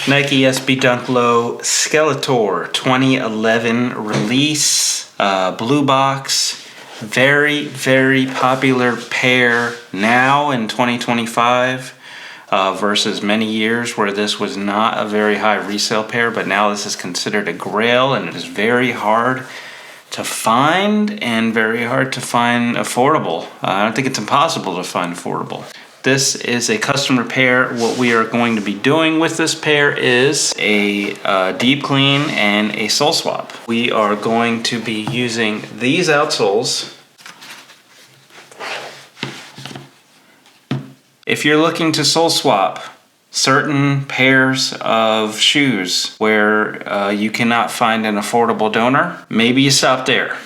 Nike SB Dunk Low Skeletor 2011 release, blue box. Very, very popular pair now in 2025 versus many years where this was not a very high resale pair, but now this is considered a grail, and it is very hard to find and very hard to find affordable. I don't think it's impossible to find affordable. This is a custom repair. What we are going to be doing with this pair is a deep clean and a sole swap. We are going to be using these outsoles. If you're looking to sole swap certain pairs of shoes where you cannot find an affordable donor, maybe you stop there.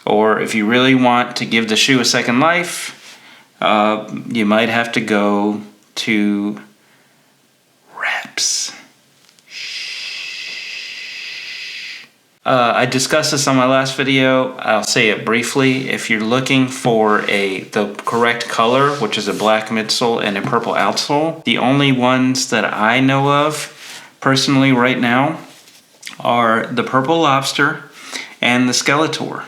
Or if you really want to give the shoe a second life, you might have to go to reps. I discussed this on my last video. I'll say it briefly. If you're looking for the correct color, which is a black midsole and a purple outsole, the only ones that I know of personally right now are the Purple Lobster and the Skeletor.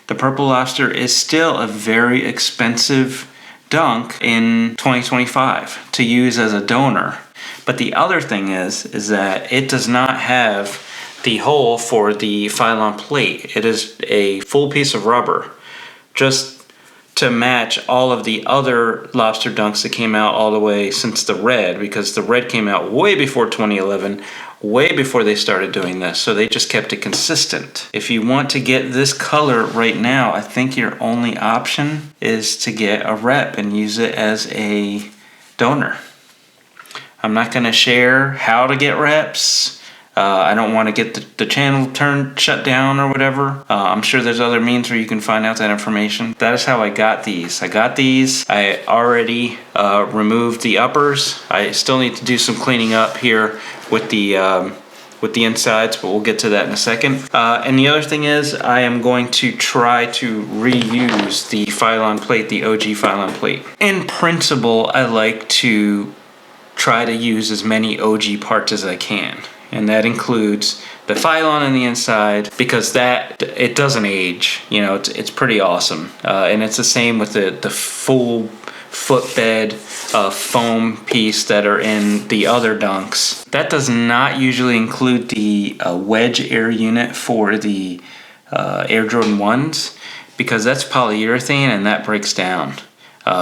The Purple Lobster is still a very expensive dunk in 2025 to use as a donor. But the other thing is that it does not have the hole for the Phylon plate. It is a full piece of rubber just to match all of the other lobster dunks that came out all the way since the red, because the red came out way before 2011, way before they started doing this, so they just kept it consistent. If you want to get this color right now, I think your only option is to get a rep and use it as a donor. I'm not going to share how to get reps. I don't want to get the channel shut down or whatever. I'm sure there's other means where you can find out that information. That is how I got these. I already removed the uppers. I still need to do some cleaning up here with the insides, but we'll get to that in a second. And the other thing is, I am going to try to reuse the Phylon plate, the OG Phylon plate. In principle, I like to try to use as many OG parts as I can. And that includes the Phylon on the inside, because it doesn't age. You know, it's pretty awesome. And it's the same with the full footbed foam piece that are in the other dunks. That does not usually include the wedge air unit for the Air Jordan 1s, because that's polyurethane and that breaks down.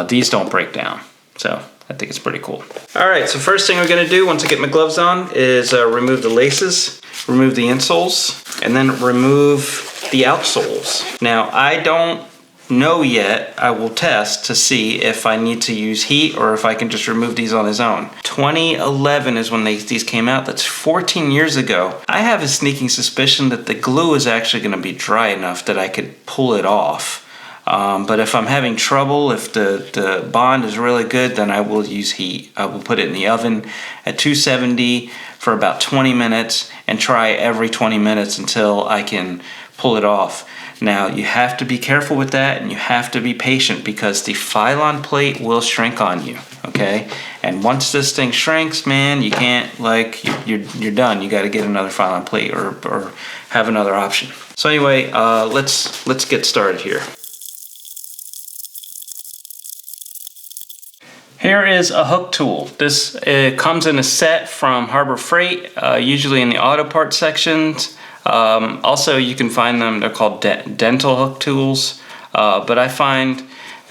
These don't break down, so I think it's pretty cool. All right, so first thing we're gonna do once I get my gloves on is remove the laces, remove the insoles, and then remove the outsoles. Now, I don't know yet. I will test to see if I need to use heat or if I can just remove these on its own. 2011 is when these came out. That's 14 years ago. I have a sneaking suspicion that the glue is actually gonna be dry enough that I could pull it off. But if I'm having trouble, if the bond is really good, then I will use heat. I will put it in the oven at 270 for about 20 minutes and try every 20 minutes until I can pull it off. Now, you have to be careful with that, and you have to be patient, because the Phylon plate will shrink on you, okay? And once this thing shrinks, man, you can't, you're done. You got to get another Phylon plate or have another option. So anyway, let's get started here. Here is a hook tool. This comes in a set from Harbor Freight, usually in the auto parts sections. Also, you can find them, they're called dental hook tools. But I find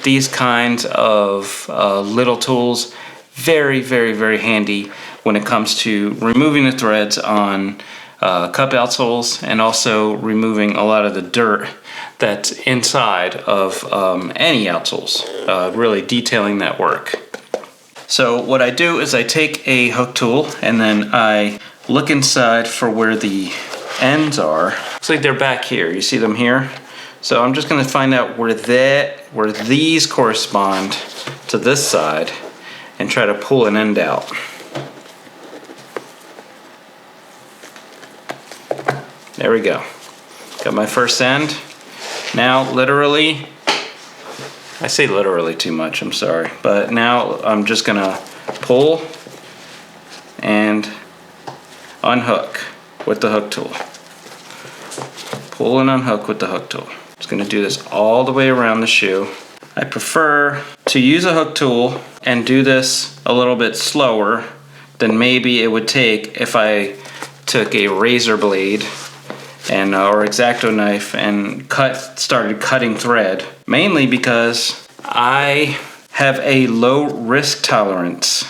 these kinds of little tools very, very, very handy when it comes to removing the threads on cup outsoles, and also removing a lot of the dirt that's inside of any outsoles, really detailing that work. So what I do is I take a hook tool and then I look inside for where the ends are. Looks like they're back here. You see them here? So I'm just going to find out where these correspond to this side and try to pull an end out. There we go. Got my first end. Now literally, I say literally too much, I'm sorry, but now I'm just gonna pull and unhook with the hook tool. Pull and unhook with the hook tool. Just gonna do this all the way around the shoe. I prefer to use a hook tool and do this a little bit slower than maybe it would take if I took a razor blade and or X-Acto knife and started cutting thread. Mainly because I have a low risk tolerance.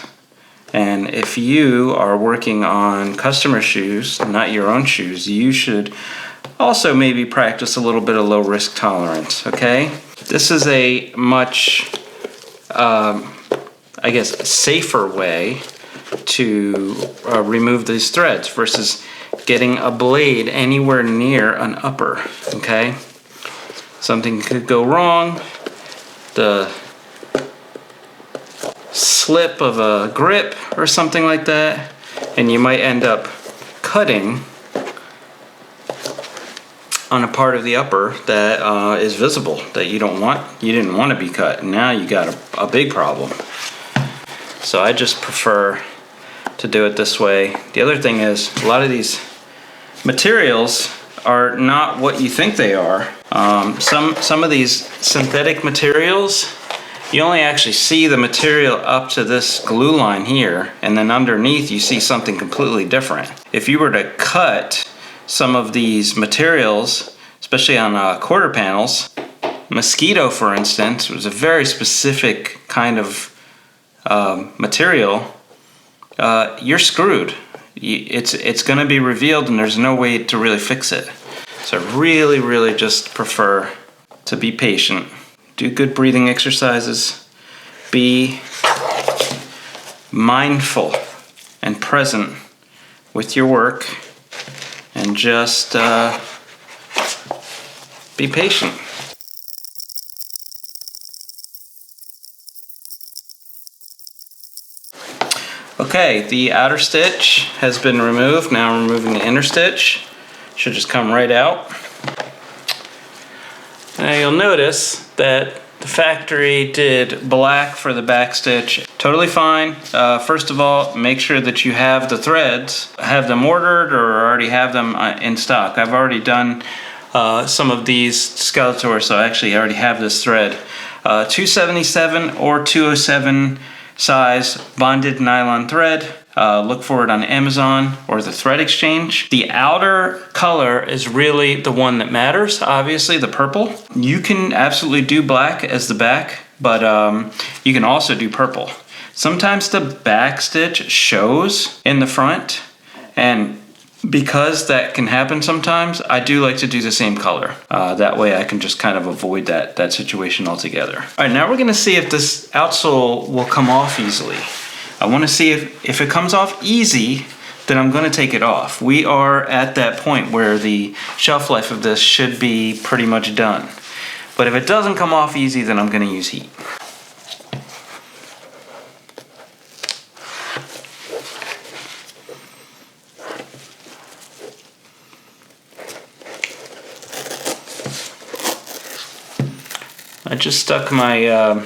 And if you are working on customer shoes, not your own shoes, you should also maybe practice a little bit of low risk tolerance, okay? This is a much, I guess, safer way to remove these threads versus getting a blade anywhere near an upper, okay? Something could go wrong. The slip of a grip or something like that, and you might end up cutting on a part of the upper that is visible that you didn't want to be cut. Now you got a big problem. So I just prefer to do it this way. The other thing is a lot of these materials are not what you think they are. Some of these synthetic materials, you only actually see the material up to this glue line here, and then underneath you see something completely different. If you were to cut some of these materials, especially on quarter panels, mosquito for instance was a very specific kind of material, you're screwed. It's going to be revealed and there's no way to really fix it. So I really just prefer to be patient. Do good breathing exercises. Be mindful and present with your work. And just be patient. Okay, the outer stitch has been removed. Now I'm removing the inner stitch. Should just come right out. Now you'll notice that the factory did black for the back stitch. Totally fine. First of all, make sure that you have the threads, have them ordered or already have them in stock. I've already done some of these Skeletor, so I actually already have this thread. 277 or 207 size bonded nylon thread. Look for it on Amazon or the Thread Exchange. The outer color is really the one that matters, obviously, the purple. You can absolutely do black as the back, but you can also do purple. Sometimes the back stitch shows in the front, and because that can happen sometimes, I do like to do the same color. That way I can just kind of avoid that situation altogether. All right, now we're gonna see if this outsole will come off easily. I wanna see if it comes off easy, then I'm gonna take it off. We are at that point where the shelf life of this should be pretty much done. But if it doesn't come off easy, then I'm gonna use heat. I just stuck my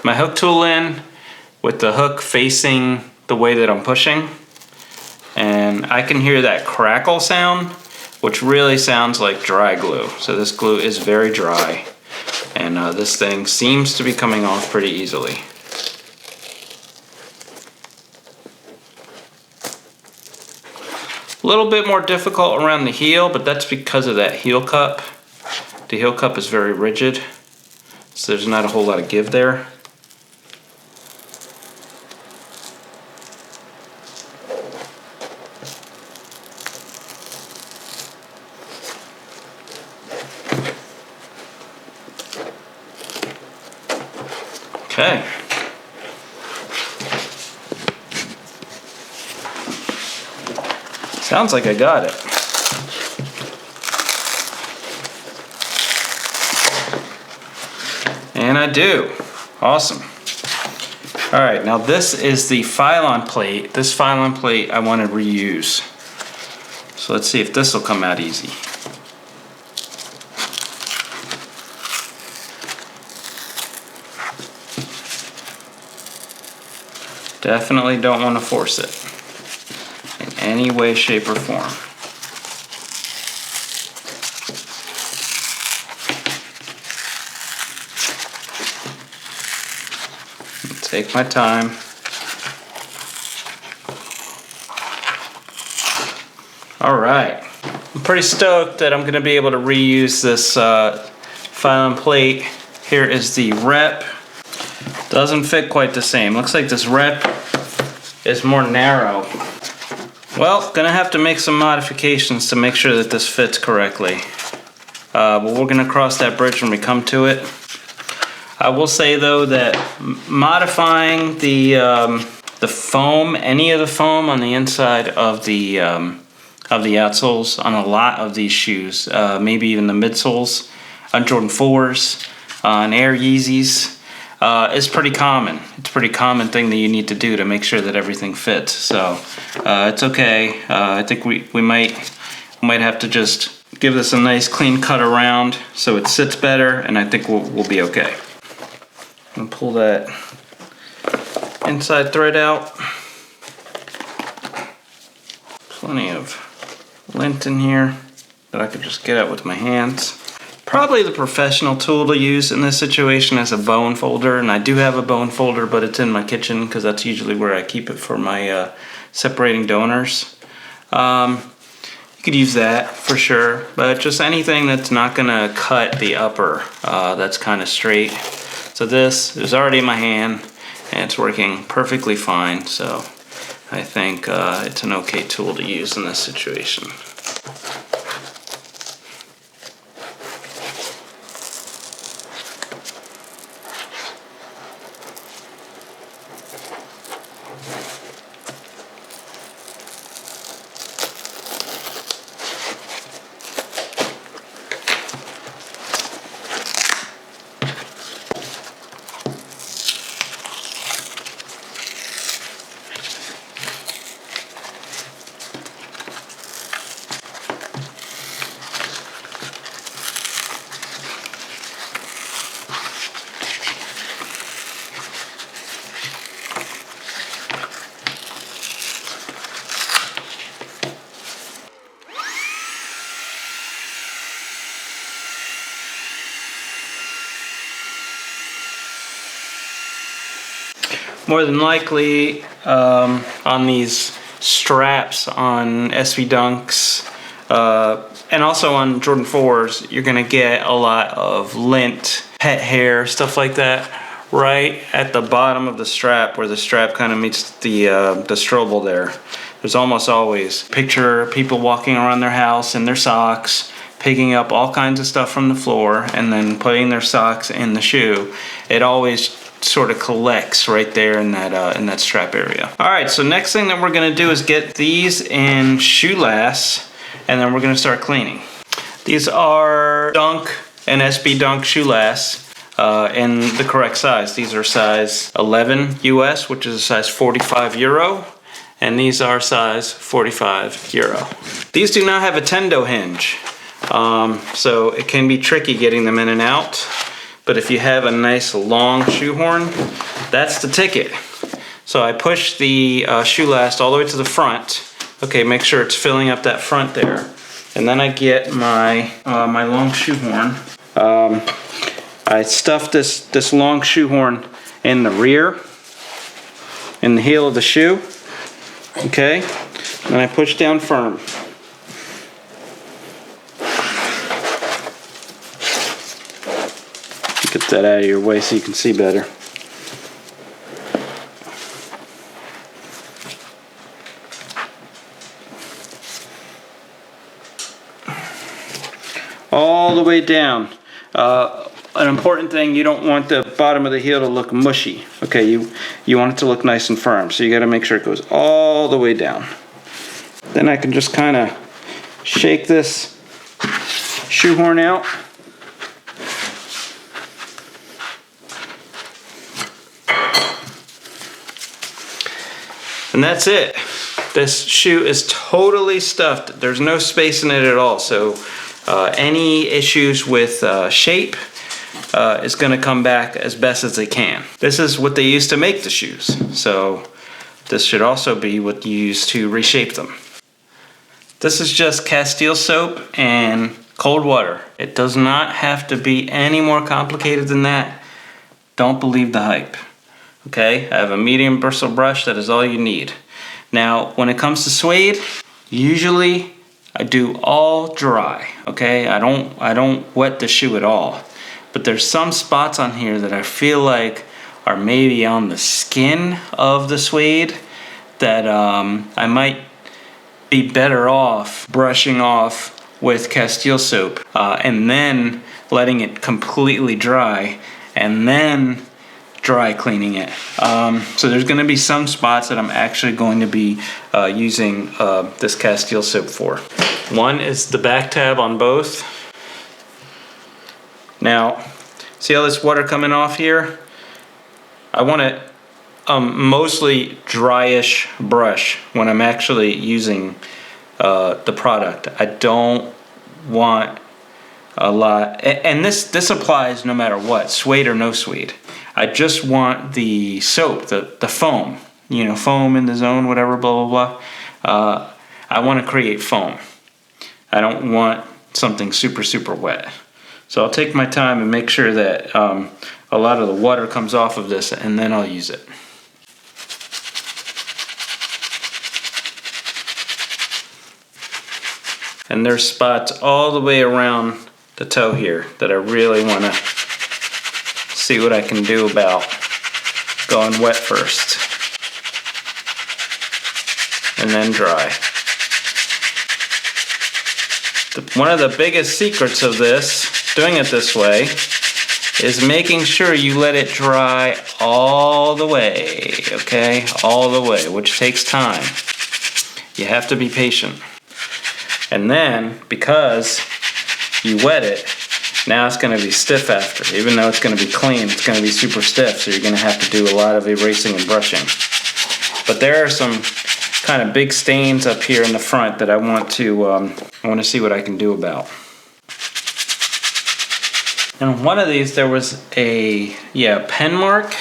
my hook tool in with the hook facing the way that I'm pushing, and I can hear that crackle sound, which really sounds like dry glue. So this glue is very dry, and this thing seems to be coming off pretty easily. A little bit more difficult around the heel, but that's because of that heel cup. The heel cup is very rigid, so there's not a whole lot of give there. Okay. Sounds like I got it. And I do. Awesome. All right, now this is the Phylon plate. This Phylon plate I want to reuse. So let's see if this will come out easy. Definitely don't want to force it in any way, shape, or form. Take my time. All right, I'm pretty stoked that I'm going to be able to reuse this file and plate. Here is the rep. Doesn't fit quite the same. Looks like this rep is more narrow. Well, gonna have to make some modifications to make sure that this fits correctly. But we're gonna cross that bridge when we come to it. I will say though that modifying the foam, any of the foam on the inside of the outsoles on a lot of these shoes, maybe even the midsoles on Jordan 4s, on Air Yeezys, is pretty common. It's a pretty common thing that you need to do to make sure that everything fits. So it's okay. I think we might have to just give this a nice clean cut around so it sits better, and I think we'll be okay. I'm gonna pull that inside thread out. Plenty of lint in here that I could just get out with my hands. Probably the professional tool to use in this situation is a bone folder, and I do have a bone folder, but it's in my kitchen because that's usually where I keep it for my separating donors. You could use that for sure, but just anything that's not gonna cut the upper that's kind of straight. So this is already in my hand and it's working perfectly fine, so I think it's an okay tool to use in this situation. More than likely, on these straps on SV Dunks, and also on Jordan 4s, you're gonna get a lot of lint, pet hair, stuff like that, right at the bottom of the strap where the strap kind of meets the strobel there. There's almost always picture people walking around their house in their socks, picking up all kinds of stuff from the floor and then putting their socks in the shoe. It always sort of collects right there in that strap area. All right, so next thing that we're gonna do is get these in shoe lasts, and then we're gonna start cleaning. These are Dunk and SB Dunk shoe lasts in the correct size. These are size 11 US, which is a size 45 Euro, and these are size 45 Euro. These do not have a tendo hinge, so it can be tricky getting them in and out. But if you have a nice long shoehorn, that's the ticket. So I push the shoe last all the way to the front. Okay, make sure it's filling up that front there. And then I get my my long shoehorn. I stuff this long shoehorn in the rear, in the heel of the shoe. Okay, and I push down firm. Get that out of your way so you can see better. All the way down. An important thing, you don't want the bottom of the heel to look mushy. Okay, you want it to look nice and firm, so you got to make sure it goes all the way down. Then I can just kind of shake this shoehorn out. And that's it. This shoe is totally stuffed. There's no space in it at all. So any issues with shape is gonna come back as best as they can. This is what they use to make the shoes. So this should also be what you use to reshape them. This is just Castile soap and cold water. It does not have to be any more complicated than that. Don't believe the hype. Okay, I have a medium bristle brush. That is all you need. Now, when it comes to suede, usually I do all dry. Okay, I don't wet the shoe at all. But there's some spots on here that I feel like are maybe on the skin of the suede that I might be better off brushing off with Castile soap and then letting it completely dry and then dry cleaning it. So there's going to be some spots that I'm actually going to be using this Castile soap for. One is the back tab on both. Now, see all this water coming off here? I want it mostly dryish brush when I'm actually using the product. I don't want a lot, and this applies no matter what, suede or no suede. I just want the soap, the foam, you know, foam in the zone, whatever, blah, blah, blah. I want to create foam. I don't want something super, super wet. So I'll take my time and make sure that a lot of the water comes off of this, and then I'll use it. And there's spots all the way around the toe here that I really want to see what I can do about going wet first and then dry. One of the biggest secrets of this, doing it this way, is making sure you let it dry all the way, okay? All the way, which takes time. You have to be patient. And then, because you wet it, now it's going to be stiff after. Even though it's going to be clean, it's going to be super stiff, so you're going to have to do a lot of erasing and brushing. But there are some kind of big stains up here in the front that I want to see what I can do about. And on one of these, there was a pen mark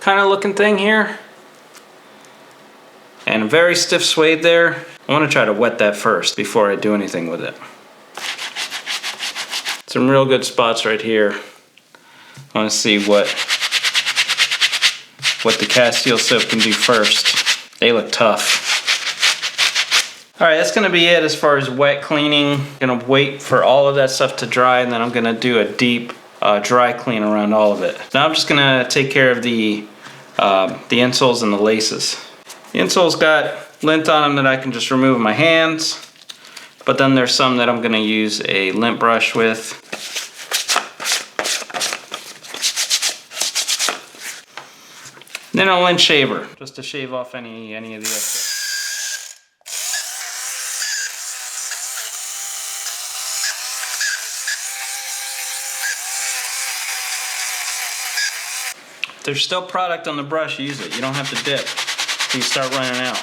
kind of looking thing here. And a very stiff suede there. I want to try to wet that first before I do anything with it. Some real good spots right here. I want to see what the Castile soap can do first. They look tough. Alright, that's going to be it as far as wet cleaning. I'm going to wait for all of that stuff to dry, and then I'm going to do a deep dry clean around all of it. Now I'm just going to take care of the insoles and the laces. The insoles got lint on them that I can just remove with my hands, but then there's some that I'm going to use a lint brush with. Then a lint shaver, just to shave off any of the excess. If there's still product on the brush, use it. You don't have to dip until you start running out.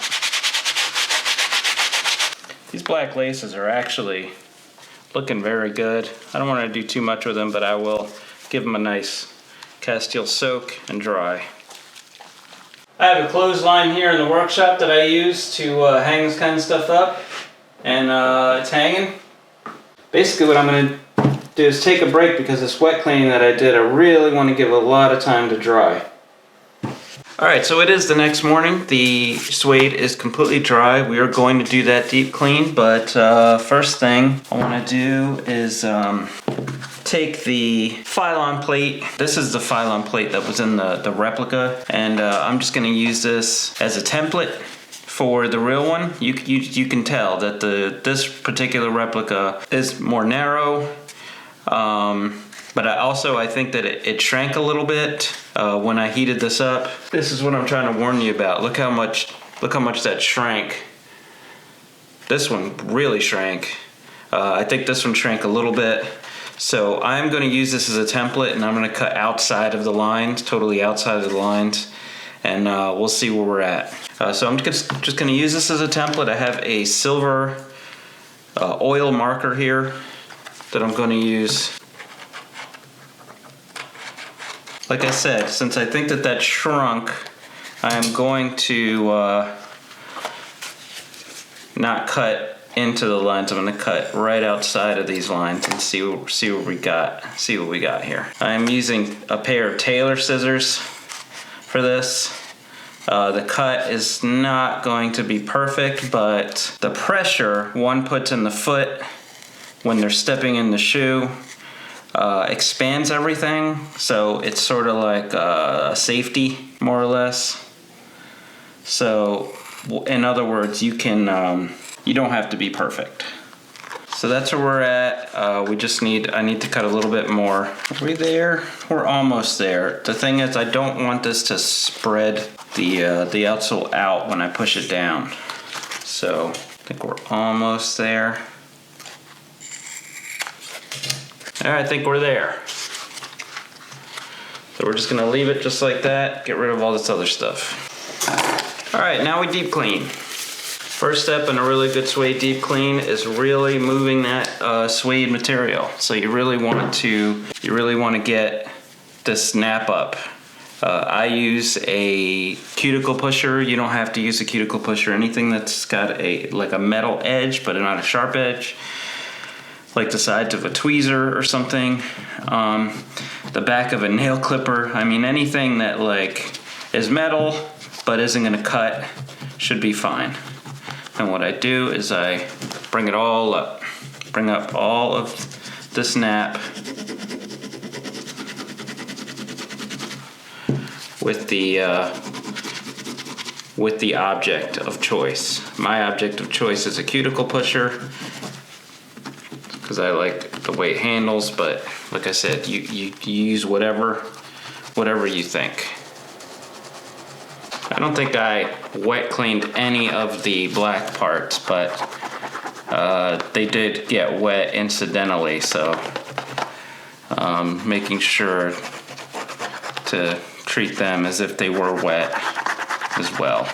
These black laces are actually looking very good. I don't want to do too much with them, but I will give them a nice Castile soak and dry. I have a clothesline here in the workshop that I use to hang this kind of stuff up, and it's hanging. Basically what I'm going to do is take a break because this wet cleaning that I did, I really want to give a lot of time to dry. Alright, so it is the next morning. The suede is completely dry. We are going to do that deep clean, but first thing I want to do is take the Phylon plate. This is the Phylon plate that was in the replica, and I'm just going to use this as a template for the real one. You can tell that this particular replica is more narrow, but I think that it shrank a little bit when I heated this up. This is what I'm trying to warn you about. Look how much that shrank. This one really shrank. I think this one shrank a little bit. So I'm going to use this as a template, and I'm going to cut outside of the lines, totally outside of the lines, and we'll see where we're at. So I'm just going to use this as a template. I have a silver oil marker here that I'm going to use. Like I said, since I think that shrunk, I am going to not cut into the lines. I'm gonna cut right outside of these lines and see what we got here. I'm using a pair of tailor scissors for this. The cut is not going to be perfect, but the pressure one puts in the foot when they're stepping in the shoe expands everything, so it's sort of like a safety, more or less. So in other words, you don't have to be perfect. So that's where we're at. I need to cut a little bit more. Are we there? We're almost there. The thing is, I don't want this to spread the outsole out when I push it down. So I think we're almost there. All right, I think we're there. So we're just gonna leave it just like that, get rid of all this other stuff. All right, now we deep clean. First step in a really good suede deep clean is really moving that suede material. So you really want to get this snap up. I use a cuticle pusher. You don't have to use a cuticle pusher. Anything that's got like a metal edge but not a sharp edge, like the sides of a tweezer or something, the back of a nail clipper. I mean, anything that like is metal but isn't gonna cut should be fine. And what I do is I bring it all up, bring up all of the snap with the object of choice. My object of choice is a cuticle pusher because I like the way it handles, but like I said, you use whatever you think. I don't think I wet cleaned any of the black parts, but they did get wet incidentally, so making sure to treat them as if they were wet as well.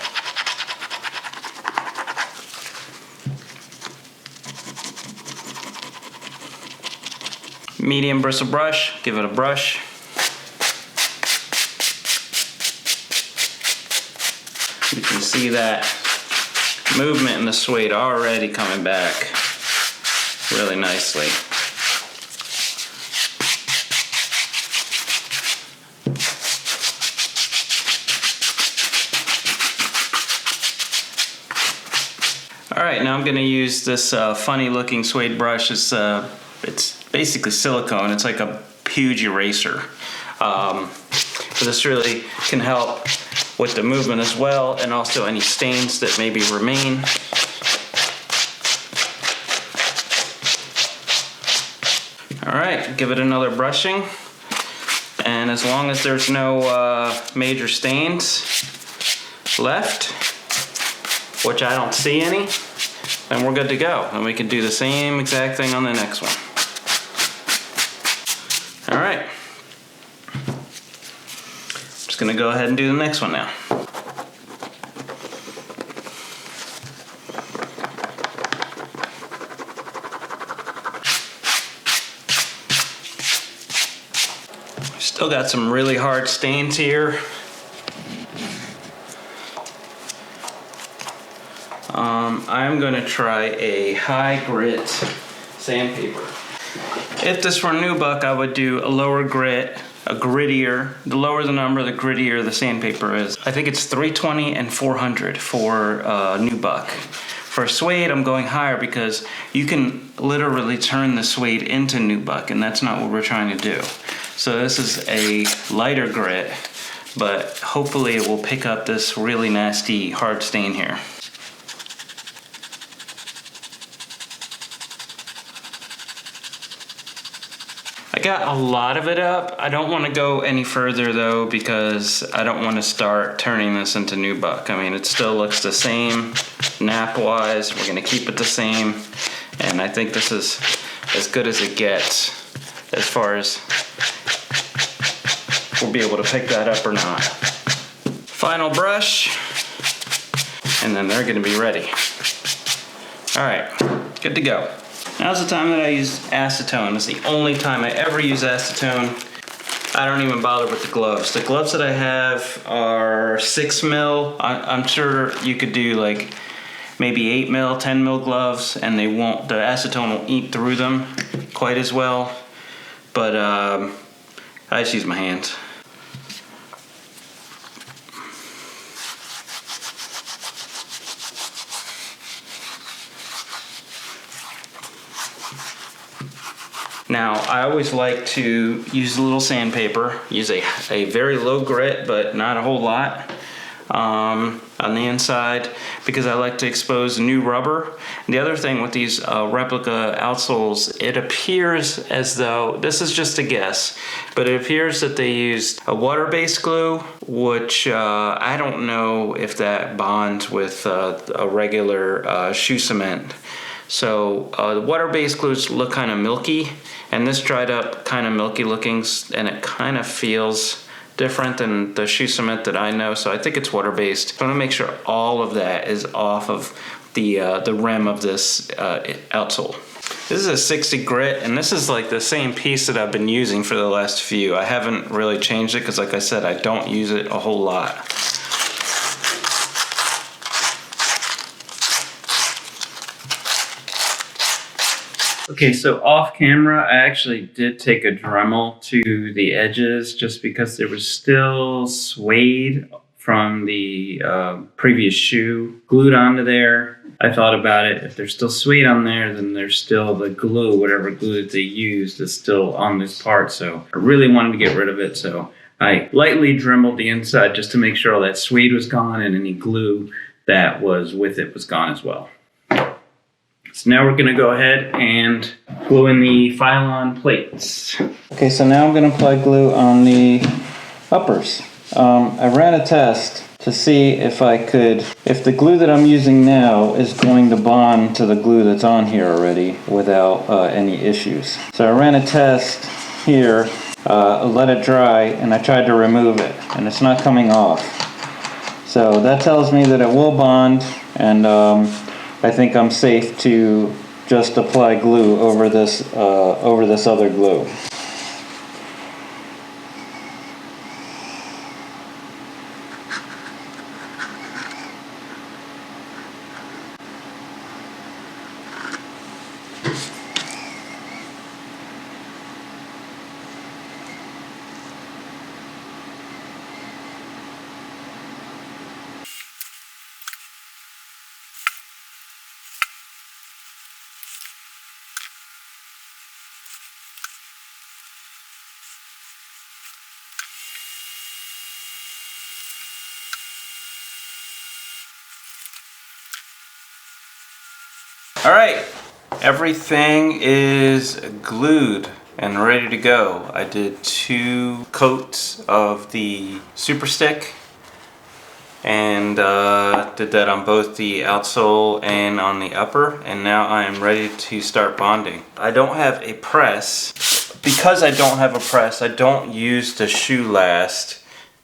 Medium bristle brush, give it a brush. You can see that movement in the suede already coming back really nicely. All right, now I'm going to use this funny looking suede brush. It's basically silicone. It's like a huge eraser. So this really can help with the movement as well, and also any stains that maybe remain. All right, give it another brushing, and as long as there's no major stains left, which I don't see any, then we're good to go, and we can do the same exact thing on the next one. All right. Just gonna go ahead and do the next one now. Still got some really hard stains here. I'm gonna try a high grit sandpaper. If this were nubuck, I would do a lower grit, a grittier. The lower the number, the grittier the sandpaper is. I think it's 320 and 400 for nubuck. For suede, I'm going higher because you can literally turn the suede into nubuck, and that's not what we're trying to do. So this is a lighter grit, but hopefully it will pick up this really nasty hard stain here. I got a lot of it up. I don't want to go any further though, because I don't want to start turning this into nubuck. I mean, it still looks the same nap wise. We're going to keep it the same, and I think this is as good as it gets as far as we'll be able to pick that up or not. Final brush, and then they're going to be ready. All right, good to go. Now's the time that I use acetone. It's the only time I ever use acetone. I don't even bother with the gloves. The gloves that I have are 6 mil. I'm sure you could do like maybe 8 mil, 10 mil gloves, and they won't, the acetone will eat through them quite as well. But I just use my hands. Now, I always like to use a little sandpaper, use a very low grit, but not a whole lot on the inside, because I like to expose new rubber. And the other thing with these replica outsoles, it appears as though, this is just a guess, but it appears that they used a water-based glue, which I don't know if that bonds with a regular shoe cement. So the water-based glues look kind of milky, and this dried up kind of milky looking, and it kind of feels different than the shoe cement that I know. So I think it's water-based. So I want to make sure all of that is off of the rim of this outsole. This is a 60 grit, and this is like the same piece that I've been using for the last few. I haven't really changed it because, like I said, I don't use it a whole lot. Okay, so off camera, I actually did take a Dremel to the edges just because there was still suede from the previous shoe glued onto there. I thought about it. If there's still suede on there, then there's still the glue, whatever glue that they used is still on this part. So I really wanted to get rid of it. So I lightly Dremeled the inside just to make sure all that suede was gone and any glue that was with it was gone as well. So now we're going to go ahead and glue in the Phylon plates. Okay, so now I'm going to apply glue on the uppers. I ran a test to see if the glue that I'm using now is going to bond to the glue that's on here already without any issues. So I ran a test here, let it dry, and I tried to remove it, and it's not coming off. So that tells me that it will bond, and I think I'm safe to just apply glue over this other glue. All right, everything is glued and ready to go. I did 2 coats of the Super Stick and did that on both the outsole and on the upper, and now I am ready to start bonding. I don't have a press. Because I don't have a press, I don't use the shoe last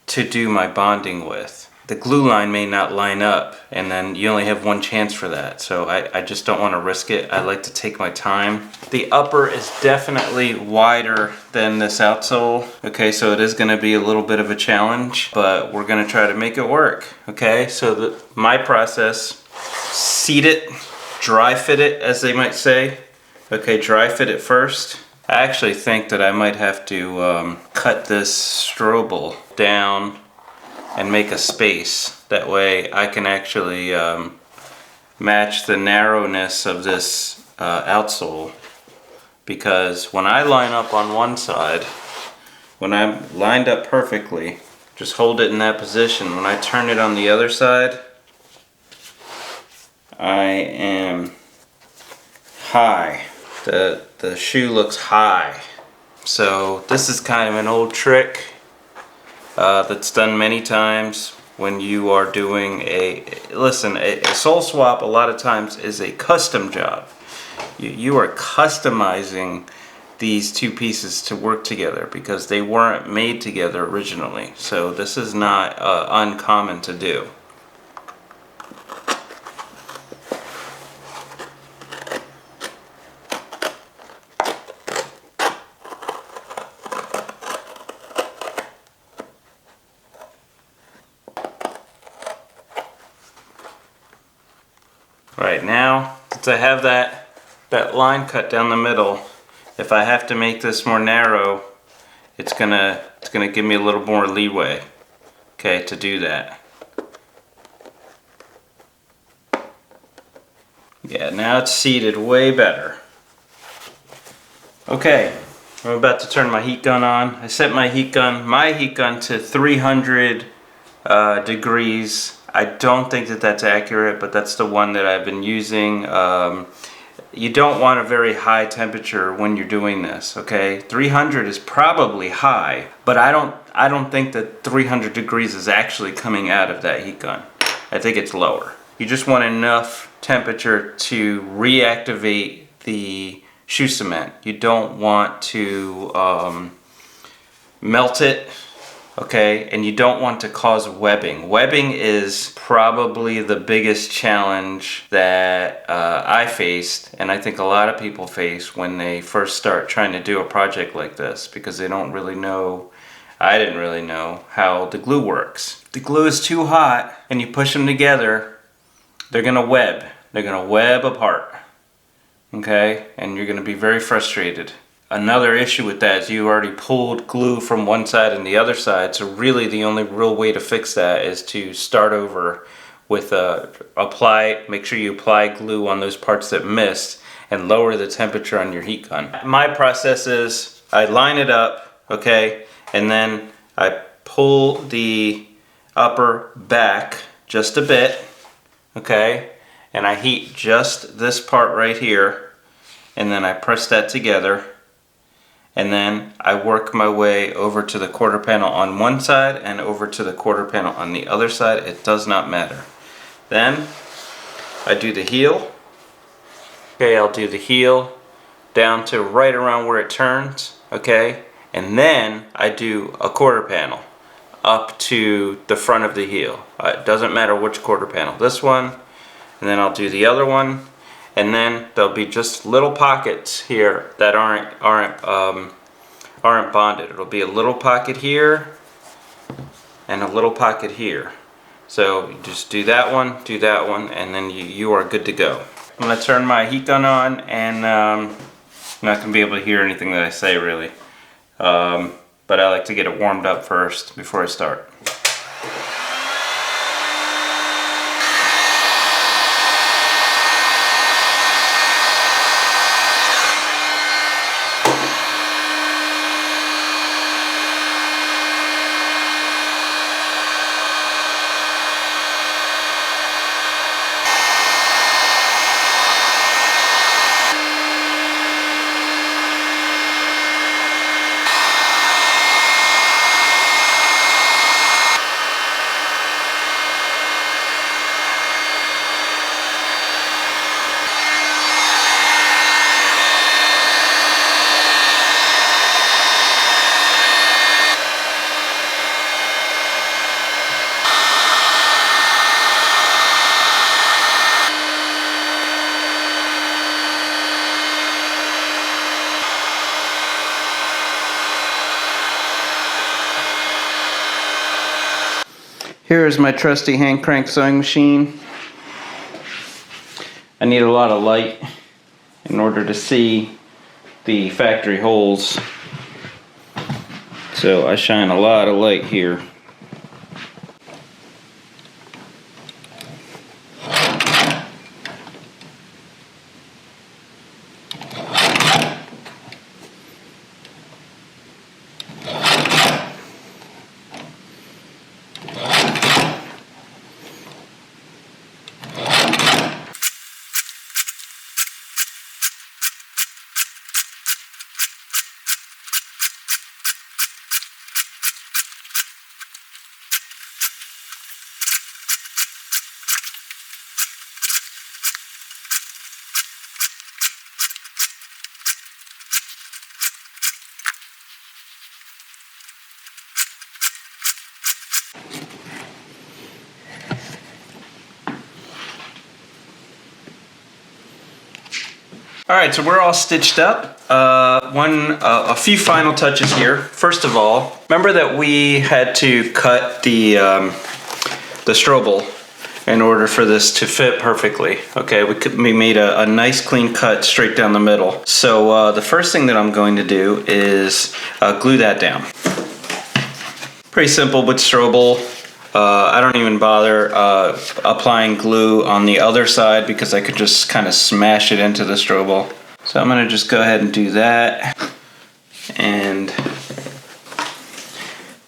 to do my bonding with. The glue line may not line up, and then you only have one chance for that. So I just don't want to risk it. I like to take my time. The upper is definitely wider than this outsole. Okay, so it is going to be a little bit of a challenge, but we're going to try to make it work. Okay, so my process, seat it, dry fit it, as they might say. Okay, dry fit it first. I actually think that I might have to cut this strobel down and make a space. That way I can actually match the narrowness of this outsole, because when I line up on one side, when I'm lined up perfectly, just hold it in that position. When I turn it on the other side, I am high. The shoe looks high. So this is kind of an old trick that's done many times when you are doing a sole swap. A lot of times is a custom job. You are customizing these 2 pieces to work together because they weren't made together originally. So this is not uncommon to do. Right now, since I have that line cut down the middle, if I have to make this more narrow, it's gonna give me a little more leeway, okay, to do that. Yeah, now it's seated way better. Okay, I'm about to turn my heat gun on. I set my heat gun to 300 degrees. I don't think that that's accurate, but that's the one that I've been using. You don't want a very high temperature when you're doing this, okay? 300 is probably high, but I don't think that 300 degrees is actually coming out of that heat gun. I think it's lower. You just want enough temperature to reactivate the shoe cement. You don't want to melt it, okay, and you don't want to cause webbing. Webbing is probably the biggest challenge that I faced, and I think a lot of people face when they first start trying to do a project like this, because they don't really know, I didn't really know how the glue works. If the glue is too hot and you push them together, they're gonna web. They're gonna web apart, okay, and you're gonna be very frustrated. Another issue with that is you already pulled glue from one side and the other side, so really the only real way to fix that is to start over with make sure you apply glue on those parts that missed and lower the temperature on your heat gun. My process is I line it up, okay, and then I pull the upper back just a bit, okay, and I heat just this part right here, and then I press that together. And then I work my way over to the quarter panel on one side and over to the quarter panel on the other side. It does not matter. Then I do the heel. Okay, I'll do the heel down to right around where it turns, okay? And then I do a quarter panel up to the front of the heel. It doesn't matter which quarter panel. This one, and then I'll do the other one. And then there'll be just little pockets here that aren't bonded. It'll be a little pocket here and a little pocket here. So you just do that one, and then you are good to go. I'm gonna turn my heat gun on, and I'm not gonna be able to hear anything that I say really. But I like to get it warmed up first before I start. Here is my trusty hand crank sewing machine. I need a lot of light in order to see the factory holes, so I shine a lot of light here. Alright, so we're all stitched up. A few final touches here. First of all, remember that we had to cut the strobel in order for this to fit perfectly. Okay, we made a nice clean cut straight down the middle. So the first thing that I'm going to do is glue that down. Pretty simple with Strobel. I don't even bother applying glue on the other side because I could just kind of smash it into the Strobel. So I'm gonna just go ahead and do that and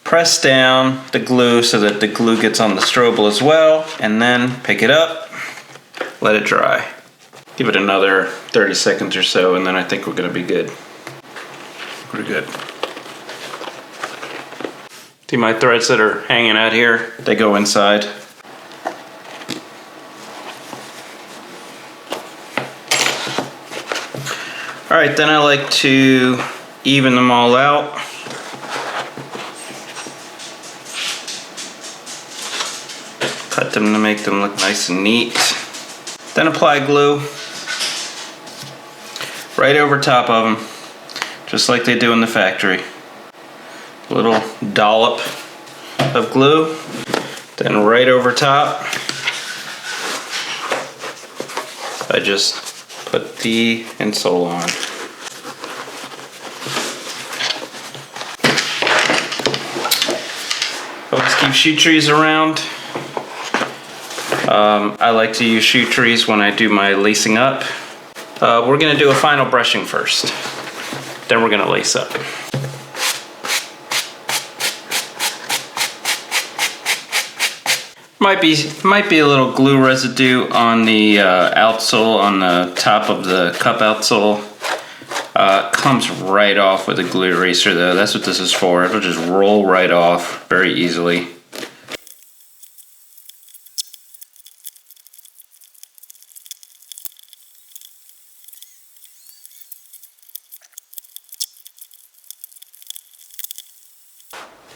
press down the glue so that the glue gets on the Strobel as well, and then pick it up, let it dry. Give it another 30 seconds or so, and then I think we're gonna be good. Pretty good. See my threads that are hanging out here? They go inside. All right, then I like to even them all out. Cut them to make them look nice and neat. Then apply glue right over top of them, just like they do in the factory. A little dollop of glue, then right over top, I just put the insole on. Always keep shoe trees around. I like to use shoe trees when I do my lacing up. We're gonna do a final brushing first. Then we're gonna lace up. Might be a little glue residue on the outsole, on the top of the cup outsole. Comes right off with a glue eraser though. That's what this is for. It'll just roll right off very easily.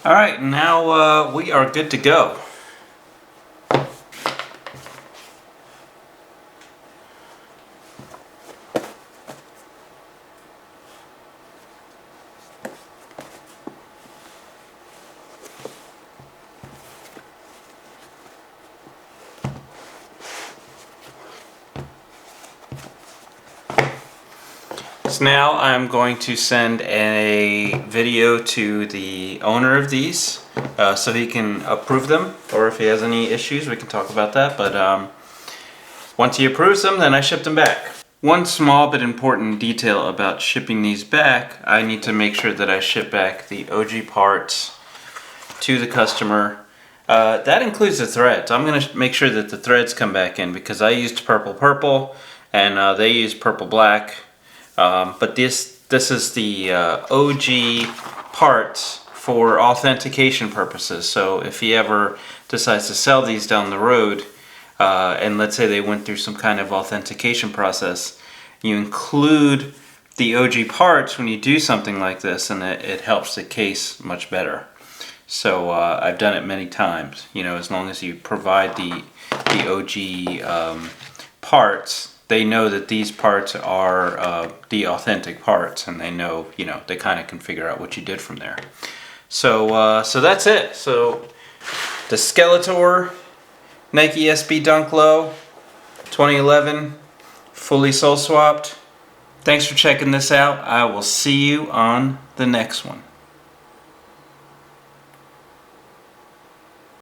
All right, now we are good to go. So now I'm going to send a video to the owner of these so he can approve them, or if he has any issues we can talk about that, but once he approves them, then I ship them back. One small but important detail about shipping these back, I need to make sure that I ship back the OG parts to the customer. That includes the threads. I'm going to make sure that the threads come back in because I used purple and they used purple black. But this is the OG parts for authentication purposes. So if he ever decides to sell these down the road, and let's say they went through some kind of authentication process, you include the OG parts when you do something like this, and it helps the case much better. So I've done it many times. You know, as long as you provide the OG parts, they know that these parts are the authentic parts, and they know, you know, they kind of can figure out what you did from there. So so that's it. So the Skeletor Nike SB Dunk Low 2011, fully sole swapped. Thanks for checking this out. I will see you on the next one.